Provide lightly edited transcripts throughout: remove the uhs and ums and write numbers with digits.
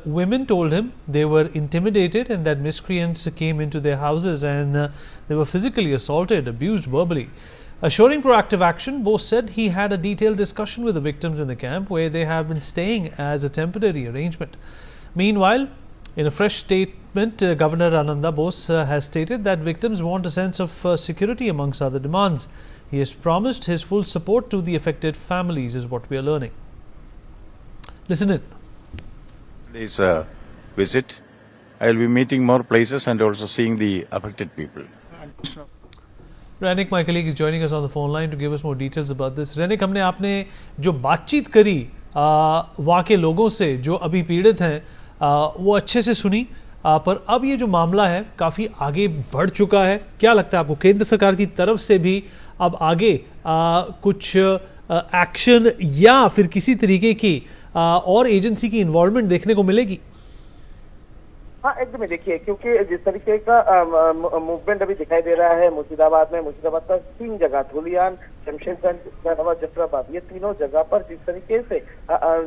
Women told him they were intimidated and that miscreants came into their houses and they were physically assaulted, abused verbally. Assuring proactive action, Bose said he had a detailed discussion with the victims in the camp where they have been staying as a temporary arrangement. Meanwhile, in a fresh statement, Governor Ananda Bose has stated that victims want a sense of security amongst other demands. He has promised his full support to the affected families, is what we are learning. Listen in. This visit, I will be meeting more places and also seeing the affected people. रैनिक, my colleague, is joining us on the phone line to give us more details about this. रैनिक, हमने आपने जो बातचीत करी वहाँ के लोगों से जो अभी पीड़ित हैं वो अच्छे से सुनी, पर अब ये जो मामला है काफ़ी आगे बढ़ चुका है. क्या लगता है आपको केंद्र सरकार की तरफ से भी अब आगे कुछ एक्शन या फिर किसी तरीके की और एजेंसी की इन्वॉल्वमेंट देखने को मिलेगी? हाँ, एकदम देखिए, क्योंकि जिस तरीके का मूवमेंट अभी दिखाई दे रहा है मुर्शिदाबाद में, मुर्शिदाबाद का 3 जगह, धुलियान, शमशेरगंज, जफराबाद, ये तीनों जगह पर जिस तरीके से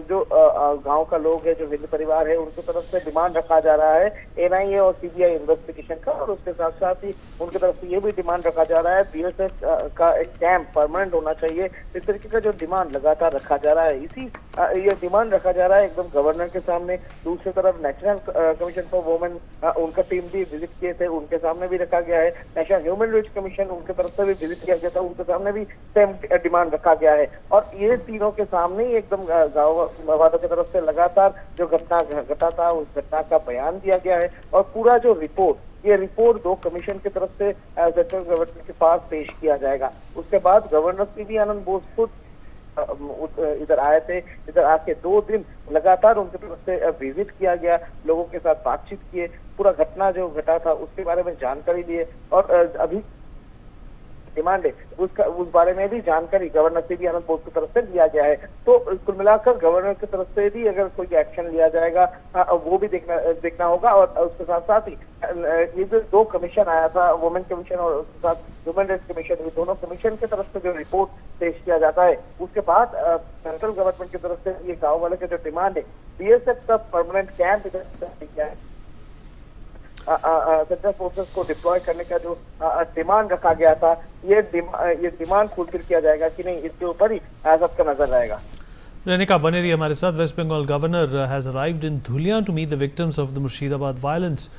जो गांव का लोग है, जो हिंदू परिवार है, उनकी तरफ से डिमांड रखा जा रहा है एनआईए और सीबीआई इन्वेस्टिगेशन का, और उसके साथ साथ ही उनकी तरफ से ये भी डिमांड रखा जा रहा है बीएसएफ का एक कैंप परमानेंट होना चाहिए. इस तरीके का जो डिमांड लगातार रखा जा रहा है, इसी ये डिमांड रखा जा रहा है एकदम गवर्नर के सामने. दूसरी तरफ नेशनल कमीशन फॉर वुमेन, उनका टीम भी विजिट किए थे, उनके सामने भी रखा गया है. नेशनल ह्यूमन राइट्स कमीशन, उनके तरफ से भी विजिट किया गया था, उनके सामने भी सेम डिमांड रखा गया है. और ये तीनों के सामने ही एकदम गाँव वालों की तरफ से लगातार जो घटना घटा था उस घटना का बयान दिया गया है. और पूरा जो ये रिपोर्ट 2 कमीशन की तरफ से सेंट्रल गवर्नमेंट के पास पेश किया जाएगा. उसके बाद गवर्नर सीवी आनंद बोस खुद इधर आए थे. इधर आके 2 दिन लगातार उनकी तरफ से विजिट किया गया, लोगों के साथ बातचीत किए, पूरा घटना जो घटा था उसके बारे में जानकारी लिए, और अभी डिमांड है उस बारे में भी जानकारी गवर्नर सीवी आनंद बोस की तरफ से लिया गया है. तो कुल मिलाकर गवर्नर की तरफ से भी अगर कोई एक्शन लिया जाएगा वो भी देखना होगा. और उसके साथ साथ ही ये जो 2 कमीशन आया था, वुमेन कमीशन और उसके साथ ह्यूमन राइट्स कमीशन, ये दोनों कमीशन की तरफ से जो रिपोर्ट पेश किया जाता है, उसके बाद सेंट्रल गवर्नमेंट की तरफ से ये गाँव वाले के जो डिमांड है बीएसएफ का परमानेंट कैंप किया है, सेंट्रल फोर्सेस को डिप्लॉय करने का जो डिमांड रखा गया था, ये डिमांड फुलफिल किया जाएगा कि नहीं, इसके ऊपर ही सबका नजर रहेगा. रेनिका बने रही हमारे साथ. West Bengal governor has arrived in Dhulian to meet the victims of the Murshidabad violence.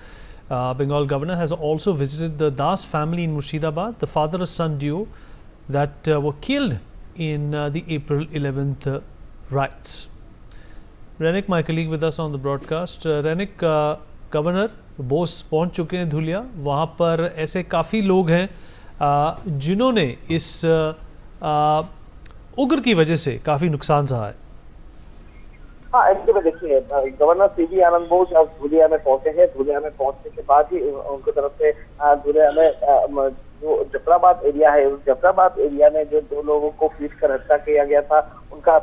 Bengal governor has also visited the Das family in Murshidabad, the father-son duo that were killed in the April 11th riots. Renik, my colleague with us on the broadcast. Renik, governor Bose पहुंच चुके हैं धुलिया. वहाँ पर ऐसे काफ़ी लोग हैं जिन्होंने इस उग्र की वजह से काफ़ी नुकसान सहा है. हाँ, ऐसे में देखिए, गवर्नर सीवी आनंद बोस अब धुलिया में पहुंचे हैं. धुलिया में पहुंचने के बाद ही उनकी तरफ से धुलिया में जो जफराबाद एरिया है, उस जफराबाद एरिया में जो 2 लोगों को पीट कर हत्या किया गया था, उनका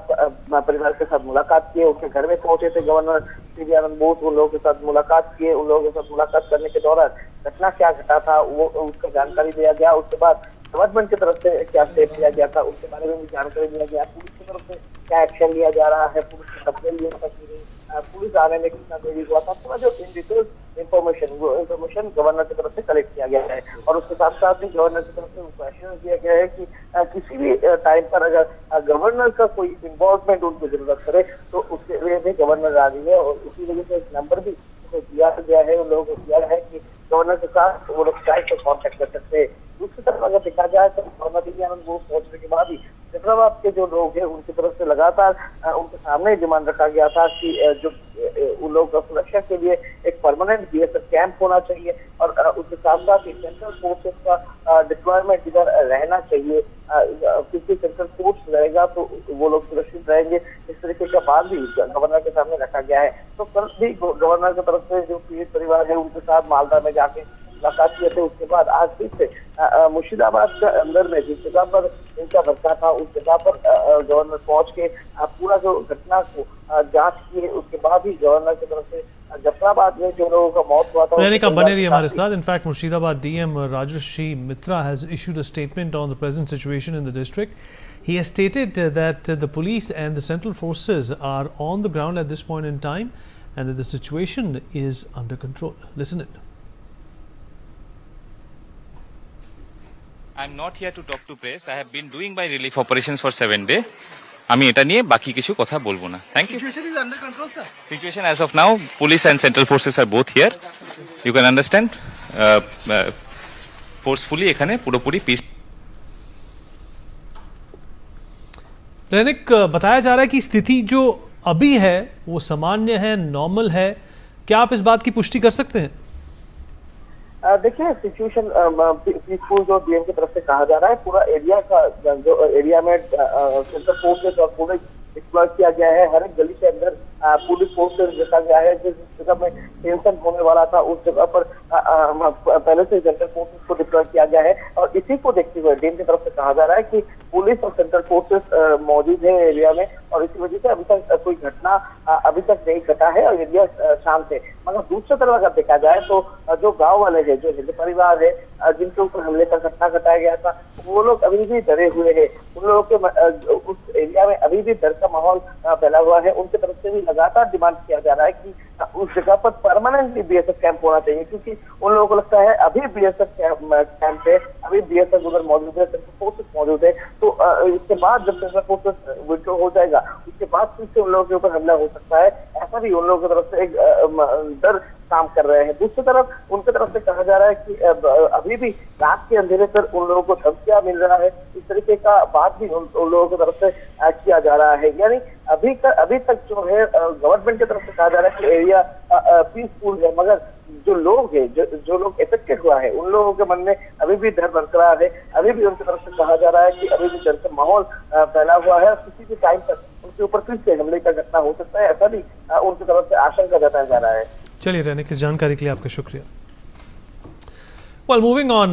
परिवार के साथ मुलाकात किए, उनके घर में पहुंचे थे गवर्नर सीवी आनंद बोस. उन लोगों के साथ मुलाकात किए. उन लोगों के साथ मुलाकात करने के दौरान घटना क्या घटा था वो उसका जानकारी दिया गया. उसके बाद गवर्नमेंट की तरफ से क्या स्टेप लिया गया था उसके बारे में भी जानकारी दिया गया. पुलिस की तरफ से क्या एक्शन लिया जा रहा है, पुलिस के कब्जे लिए पुलिस आने में कितना देरी हुआ था, पूरा जो इन डिटेल इंफॉर्मेशन गवर्नर की तरफ से कलेक्ट किया गया है. और उसके साथ साथ भी गवर्नर की तरफ से क्वेश्चन दिया गया है कि किसी भी टाइम पर अगर गवर्नर का कोई इन्वॉल्वमेंट उनको जरूरत पड़े तो उसके लिए भी गवर्नर राजी है. और उसी वजह से एक नंबर भी दिया गया है, उन लोगों को दिया है कि गवर्नर के साथ वो लोग चाहे तो कॉन्टेक्ट कर सकते हैं. दूसरी तरफ अगर देखा जाए तो गवर्नर सीवी आनंद बोस पहुंचने के बाद ही जफराबाद के जो लोग हैं उनकी तरफ से लगातार उनके सामने डिमांड रखा गया था कि जो उन लोगों का सुरक्षा के लिए एक परमानेंट बीएसएफ कैंप होना चाहिए, और उसके साथ साथ ही सेंट्रल फोर्सेस का डिप्लॉयमेंट इधर रहना चाहिए, क्योंकि सेंट्रल फोर्स रहेगा तो वो लोग सुरक्षित रहेंगे. इस तरीके का बात भी गवर्नर के सामने रखा गया है. तो कल भी गवर्नर की तरफ से जो पीड़ित परिवार है उनके साथ मालदा में जाके मुलाकात किए थे. उसके बाद आज फिर से मुर्शिदाबाद के अंदर में जिस जगह पर इनका बच्चा था उस जगह पर गवर्नर पहुंच के पूरा जो घटना को जांच किए. उसके बाद ही गवर्नर की तरफ से जफराबाद में जो लोगों का मौत हुआ था. रेनिका बने रही हमारे साथ. In fact, Murshidabad DM Rajashri Mitra has issued a statement on the present situation in the district. He has stated that the police and the central forces are on the ground at this point in time and that the situation is under control. Listen it. I'm not here to talk to press. I have been doing my relief operations for 7 days. আমি এটা নিয়ে বাকি কিছু কথা বলবো না। Thank you. Situation is under control, sir. Situation as of now, police and central forces are both here. You can understand. Forcefully এখানে পুরোপুরি peace. रैनिक, बताया जा रहा है कि स्थिति जो अभी है वो सामान्य है, नॉर्मल है। क्या आप इस बात की पुष्टि कर सकते हैं? देखिए, सिचुएशन पीसफुल जो डीएम की तरफ से कहा जा रहा है, पूरा एरिया का जो एरिया में सेंट्रल फोर्सेस और पुलिस डिप्लॉय किया गया है। हर एक गली के अंदर पुलिस फोर्सेस रखा गया है। जिस जगह में टेंशन होने वाला था उस जगह पर पहले से सेंट्रल फोर्सेस को डिप्लॉय किया गया है और इसी को देखते हुए डीएम की तरफ से कहा जा रहा है कि पुलिस और सेंट्रल फोर्सेस मौजूद है एरिया में और इसी वजह से अभी तक कोई घटना अभी तक नहीं घटा है और एरिया शांत है। मगर दूसरी तरफ अगर देखा जाए तो जो गांव वाले हैं, जो हिंदू परिवार है जिनके ऊपर हमले का घटना घटाया गया था, वो लोग अभी भी डरे हुए हैं। उन लोगों के उस एरिया में अभी भी डर का माहौल फैला हुआ है। उनकी तरफ से भी लगातार डिमांड किया जा रहा है कि उस जगह पर परमानेंटली बीएसएफ कैंप होना चाहिए, क्योंकि उन लोगों को लगता है अभी बीएसएफ कैंप है, अभी बीएसएफ उधर मौजूद है, सेंट्रल फोर्सेस मौजूद है, तो इसके बाद जब सेंट्रल फोर्सेस विड्रॉ हो जाएगा उसके बाद फिर से उन लोगों के ऊपर हमला हो सकता है। ऐसा भी उन लोगों की तरफ से एक डर काम कर रहे हैं। दूसरी तरफ उनकी तरफ से कहा जा रहा है कि अभी भी रात के अंधेरे पर उन लोगों को धमकियां मिल रहा है। इस तरीके का बात भी उन लोगों की तरफ से किया जा रहा है। यानी अभी तक जो है गवर्नमेंट की तरफ से कहा जा रहा है कि एरिया पीसफुल है, मगर जो लोग है, जो लोग इफेक्टेड हुआ है, उन लोगों के मन में अभी भी डर बरकरार है। अभी भी उनकी तरफ से कहा जा रहा है कि अभी भी डर का माहौल फैला हुआ है। किसी भी टाइम तक उनके ऊपर फिर से हमले का घटना हो सकता है, ऐसा भी उनकी तरफ से आशंका जताया जा रहा है। चलिए रैनिक, इस जानकारी के लिए आपका शुक्रिया। Well, moving on.